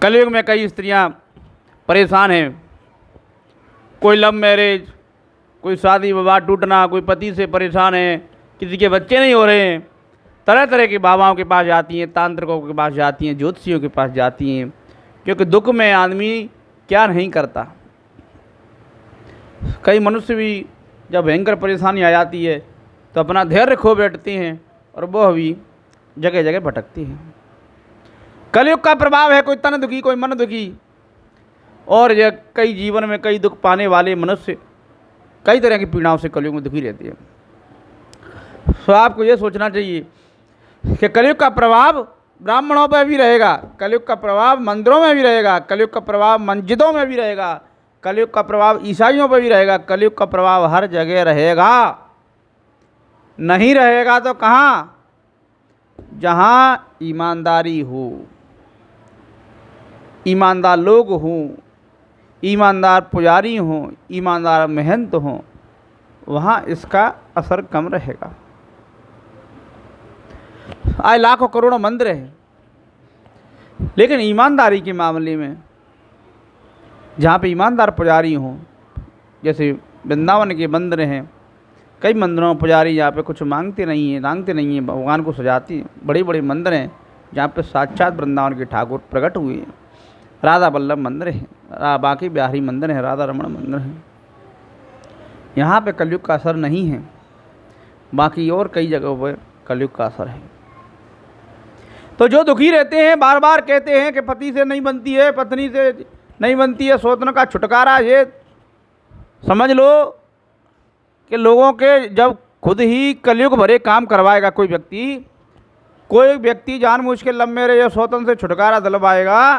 कलयुग में कई स्त्रियां परेशान हैं, कोई लव मैरिज, कोई शादी विवाह टूटना, कोई पति से परेशान है, किसी के बच्चे नहीं हो रहे हैं, तरह तरह के बाबाओं के पास जाती हैं, तांत्रिकों के पास जाती हैं, ज्योतिषियों के पास जाती हैं, क्योंकि दुख में आदमी क्या नहीं करता। कई मनुष्य भी जब भयंकर परेशानी आ जाती है तो अपना धैर्य खो बैठते हैं और वह भी जगह जगह भटकती हैं। कलयुग का प्रभाव है, कोई तन दुखी, कोई मन दुखी, और यह कई जीवन में कई दुख पाने वाले मनुष्य कई तरह की पीड़ाओं से कलयुग में दुखी रहते हैं। तो आपको यह सोचना चाहिए कि कलयुग का प्रभाव ब्राह्मणों पर भी रहेगा, कलयुग का प्रभाव मंदिरों में भी रहेगा, कलयुग का प्रभाव मस्जिदों में भी रहेगा, कलयुग का प्रभाव ईसाइयों पर भी रहेगा, कलयुग का प्रभाव हर जगह रहेगा। नहीं रहेगा तो कहाँ? जहाँ ईमानदारी हो, ईमानदार लोग हों, ईमानदार पुजारी हों, ईमानदार महंत हों, वहाँ इसका असर कम रहेगा। आज लाखों करोड़ों मंदिर हैं, लेकिन ईमानदारी के मामले में जहाँ पे ईमानदार पुजारी हों, जैसे वृंदावन के मंदिर हैं, कई मंदिरों में पुजारी यहाँ पे कुछ मांगते नहीं हैं, भगवान को सजाती हैं। बड़े बड़े मंदिर हैं जहाँ पे साक्षात वृंदावन के ठाकुर प्रकट हुए हैं। राधा वल्लभ मंदिर है, बाकी बिहारी मंदिर है, राधा रमण मंदिर है। यहाँ पे कलयुग का असर नहीं है, बाकी और कई जगहों पर कलयुग का असर है। तो जो दुखी रहते हैं, बार बार कहते हैं कि पति से नहीं बनती है, पत्नी से नहीं बनती है, सौतन का छुटकारा, ये समझ लो कि लोगों के जब खुद ही कलयुग भरे काम करवाएगा कोई व्यक्ति जानबूझ के लंबे रहे या सौतन से छुटकारा दिलवाएगा,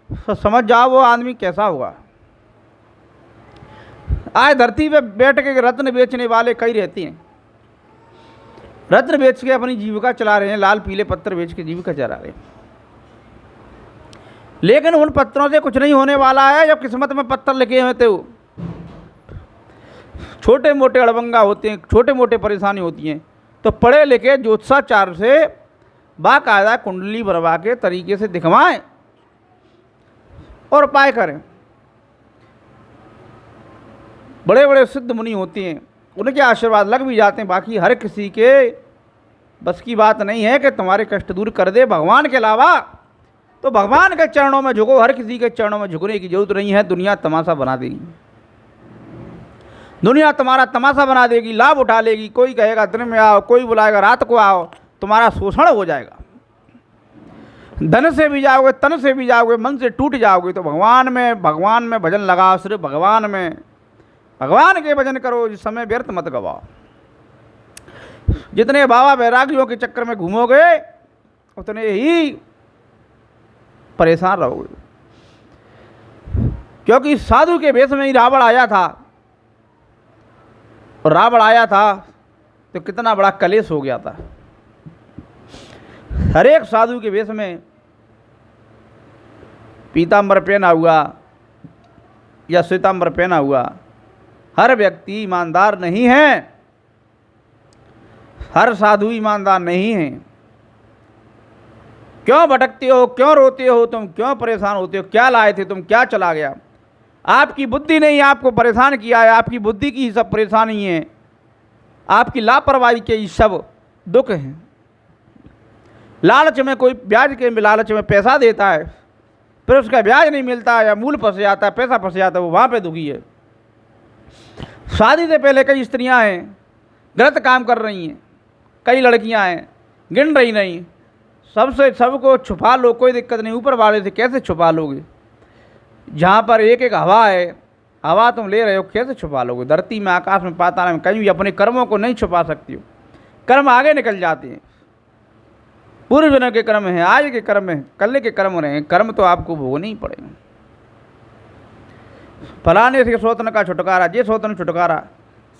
तो समझ जाओ वो आदमी कैसा होगा। आज धरती पे बैठ के रत्न बेचने वाले कई रहते हैं, रत्न बेच के अपनी जीविका चला रहे हैं, लाल पीले पत्थर बेच के जीविका चला रहे हैं। लेकिन उन पत्थरों से कुछ नहीं होने वाला है जब किस्मत में पत्थर लिखे हुए थे। वो छोटे मोटे अड़बंगा होते हैं, छोटे मोटे परेशानी होती हैं, तो पढ़े लिखे ज्योतिषाचार्य से बाकायदा कुंडली भरवा के तरीके से दिखवाएं और उपाय करें। बड़े बड़े सिद्ध मुनि होते हैं, उनके आशीर्वाद लग भी जाते हैं। बाकी हर किसी के बस की बात नहीं है कि तुम्हारे कष्ट दूर कर दे भगवान के अलावा। तो भगवान के चरणों में झुको, हर किसी के चरणों में झुकने की जरूरत नहीं है। दुनिया तमाशा बना देगी, दुनिया तुम्हारा तमाशा बना देगी, लाभ उठा लेगी। कोई कहेगा दिन में आओ, कोई बुलाएगा रात को आओ, तुम्हारा शोषण हो जाएगा। धन से भी जाओगे, तन से भी जाओगे, मन से टूट जाओगे। तो भगवान में भजन लगाओ, सिर्फ भगवान के भजन करो, इस समय व्यर्थ मत गवाओ। जितने बाबा बैरागियों के चक्कर में घूमोगे उतने ही परेशान रहोगे। क्योंकि साधु के वेश में ही रावण आया था, और रावण आया था तो कितना बड़ा कलेश हो गया था। हर एक साधु के वेश में पीतांबर पहना हुआ या श्वेतांबर पहना हुआ हर व्यक्ति ईमानदार नहीं है, हर साधु ईमानदार नहीं है। क्यों भटकते हो, क्यों रोते हो तुम, क्यों परेशान होते हो? क्या लाए थे तुम, क्या चला गया? आपकी बुद्धि ने आपको परेशान किया है, आपकी बुद्धि की ही सब परेशानी है, आपकी लापरवाही के ही सब दुख हैं। लालच में कोई ब्याज के लालच में पैसा देता है, फिर उसका ब्याज नहीं मिलता है या मूल फंस जाता है, पैसा फंस जाता है, वो वहाँ पे दुखी है। शादी से पहले कई स्त्रियां हैं गलत काम कर रही हैं, कई लड़कियां हैं गिन रही नहीं। सबसे सबको छुपा लो, कोई दिक्कत नहीं, ऊपर वाले से कैसे छुपा लोगे? जहाँ पर एक एक हवा है, हवा तुम ले रहे हो, कैसे छुपा लोगे? धरती में, आकाश में, पाताल में, कहीं भी अपने कर्मों को नहीं छुपा सकती हो। कर्म आगे निकल जाते हैं, पूर्व जन्म के कर्म हैं, आज के कर्म हैं, कल के कर्म रहे, कर्म तो आपको भोगने ही पड़ेगा। फलाने से सौतन का छुटकारा, जे सौतन छुटकारा,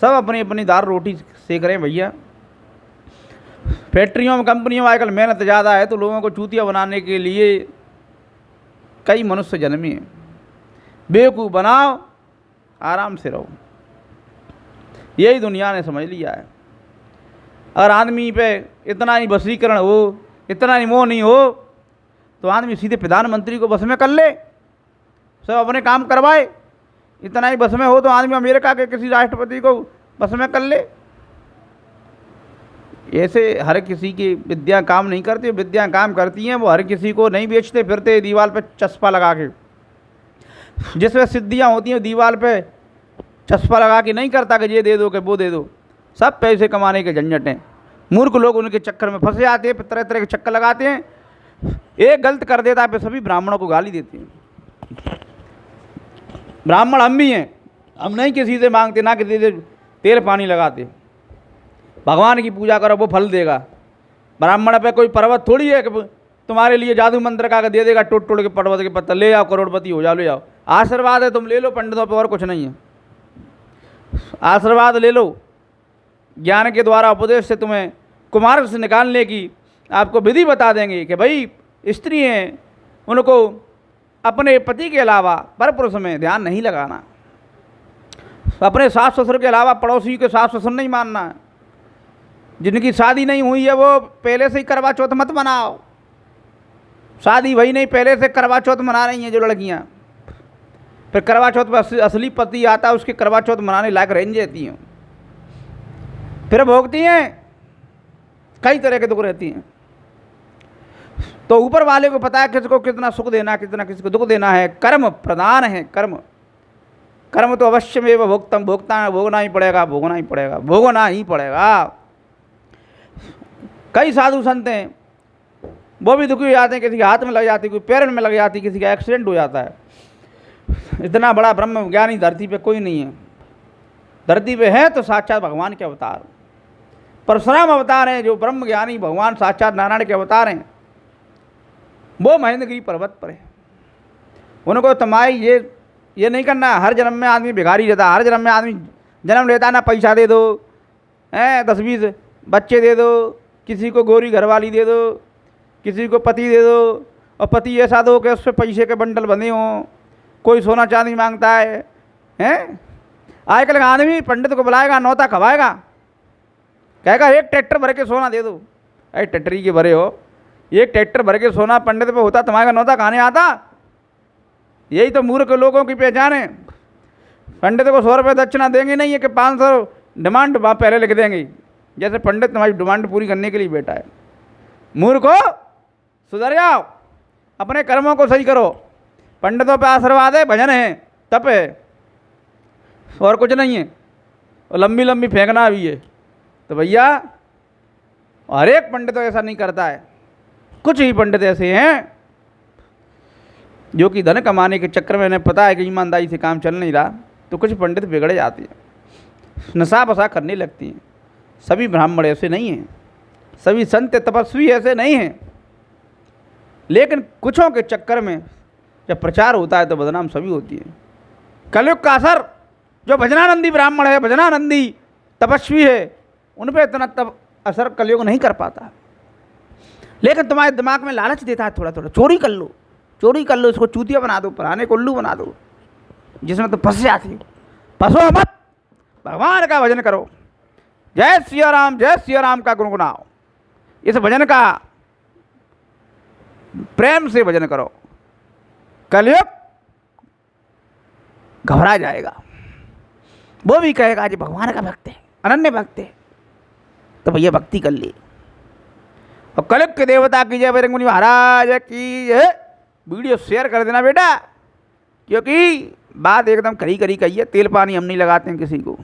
सब अपनी अपनी दाल रोटी सेक रहे हैं भैया। फैक्ट्रियों में, कंपनियों में आजकल मेहनत ज़्यादा है, तो लोगों को चूतिया बनाने के लिए कई मनुष्य जन्मे हैं। बेवकूफ़ बनाओ, आराम से रहो, यही दुनिया ने समझ लिया है। अगर आदमी पे इतना ही वशीकरण हो, इतना ही मोह नहीं हो, तो आदमी सीधे प्रधानमंत्री को बस में कर ले, सब अपने काम करवाए। इतना ही बस में हो तो आदमी अमेरिका के किसी राष्ट्रपति को बस में कर ले। ऐसे हर किसी की विद्या काम नहीं करती, विद्या काम करती हैं वो हर किसी को नहीं बेचते फिरते दीवार पे चस्पा लगा के। जिसमें सिद्धियाँ होती हैं दीवार पे चस्पा लगा के नहीं करता कि ये दे दो कि वो दे दो। सब पैसे कमाने के झंझट हैं। मूर्ख लोग उनके चक्कर में फंसे आते हैं, तरह तरह के चक्कर लगाते हैं। एक गलत कर देता है फिर सभी ब्राह्मणों को गाली देते हैं। ब्राह्मण हम भी हैं, हम नहीं किसी से मांगते, ना किसी से तेल पानी लगाते। भगवान की पूजा करो वो फल देगा। ब्राह्मण पे कोई पर्वत थोड़ी है कि तुम्हारे लिए जादू मंत्र का दे देगा, टूट टूट के पर्वत के पत्थर ले जाओ करोड़पति हो जाओ, ले जाओ। आशीर्वाद है तुम ले लो, पंडितों पे और कुछ नहीं है। आशीर्वाद ले लो, ज्ञान के द्वारा उपदेश से तुम्हें कुमार्ग से निकालने की आपको विधि बता देंगे कि भाई स्त्री हैं उनको अपने पति के अलावा पर पुरुष में ध्यान नहीं लगाना, अपने सास ससुर के अलावा पड़ोसी के सास ससुर नहीं मानना है। जिनकी शादी नहीं हुई है वो पहले से ही करवा चौथ मत मनाओ। शादी वही नहीं, पहले से करवा चौथ मना रही हैं जो लड़कियां, फिर करवा चौथ पर असली पति आता है उसके करवा चौथ मनाने लायक रह जाती हैं, फिर भोगती हैं, कई तरह के दुख रहती हैं। तो ऊपर वाले को पता है किसको कितना सुख देना, कितना किसको दुख देना है। कर्म प्रधान है, कर्म कर्म तो अवश्य में भोगतम, भोगना ही पड़ेगा, भोगना ही पड़ेगा, भोगना ही पड़ेगा। कई साधु संत हैं वो भी दुखी हो जाते हैं, किसी के हाथ में लग जाती, कोई पैर में लग जाती, किसी का एक्सीडेंट हो जाता है। इतना बड़ा ब्रह्म ज्ञानी धरती पे कोई नहीं है। धरती पे है तो साक्षात भगवान के अवतार, परशुराम अवतार हैं जो ब्रह्म ज्ञानी भगवान साक्षात नारायण के अवतार हैं। वो महेंद्रगिरी पर्वत पर है। उनको तमाई ये नहीं करना। हर जन्म में आदमी भिखारी रहता है, हर जन्म में आदमी जन्म लेता है ना, पैसा दे दो, 10-20 बच्चे दे दो, किसी को गोरी घरवाली दे दो, किसी को पति दे दो, और पति ऐसा दो कि उस पर पैसे के बंडल बंधे हों। कोई सोना चांदी मांगता है, हैं? आजकल का आदमी पंडित को बुलाएगा, नौता खवाएगा, कहेगा एक ट्रैक्टर भर के सोना दे दो। अरे ट्रैक्टरी के भरे हो, एक ट्रैक्टर भर के सोना पंडित पे होता, तुम्हारा नौता खाने आता। यही तो मूर्ख लोगों की पहचान है। पंडित को 100 रुपये दक्षिणा देंगे नहीं है कि 500 डिमांड वहाँ पहले लिख देंगे, जैसे पंडित तुम्हारी डिमांड पूरी करने के लिए बैठा है। मूर्खो सुधर जाओ, अपने कर्मों को सही करो। पंडितों पे आशीर्वाद है, भजन है, तप है, और कुछ नहीं है। और लंबी लंबी फेंकना भी है। तो भैया हर एक पंडित तो ऐसा नहीं करता है। कुछ ही पंडित ऐसे हैं जो कि धन कमाने के चक्कर में इन्हें पता है कि ईमानदारी से काम चल नहीं रहा, तो कुछ पंडित बिगड़ जाते हैं, नशा बसा करने लगती हैं। सभी ब्राह्मण ऐसे नहीं हैं, सभी संत तपस्वी ऐसे नहीं हैं। लेकिन कुछों के चक्कर में जब प्रचार होता है तो बदनाम सभी होती है। कलयुग का असर, जो भजनानंदी ब्राह्मण है, भजनानंदी तपस्वी है, उन पर इतना तब असर कलयुग नहीं कर पाता। लेकिन तुम्हारे दिमाग में लालच देता है, थोड़ा थोड़ा चोरी कर लो, चोरी कर लो, इसको चूतिया बना दो, पुराने कोल्लू बना दो, जिसमें तो फंस जाती हो। फंसो मत, भगवान का भजन करो। जय सिया राम का गुनगुनाओ। इस भजन का प्रेम से भजन करो, कलयुग घबरा जाएगा। वो भी कहेगा जी भगवान का भक्त है, अनन्य भक्त है, तो भैया भक्ति कर ली। और कलयुग के देवता की जय, बजरंग बली महाराज की जय। वीडियो शेयर कर देना बेटा, क्योंकि बात एकदम करी कही है। तेल पानी हम नहीं लगाते हैं किसी को।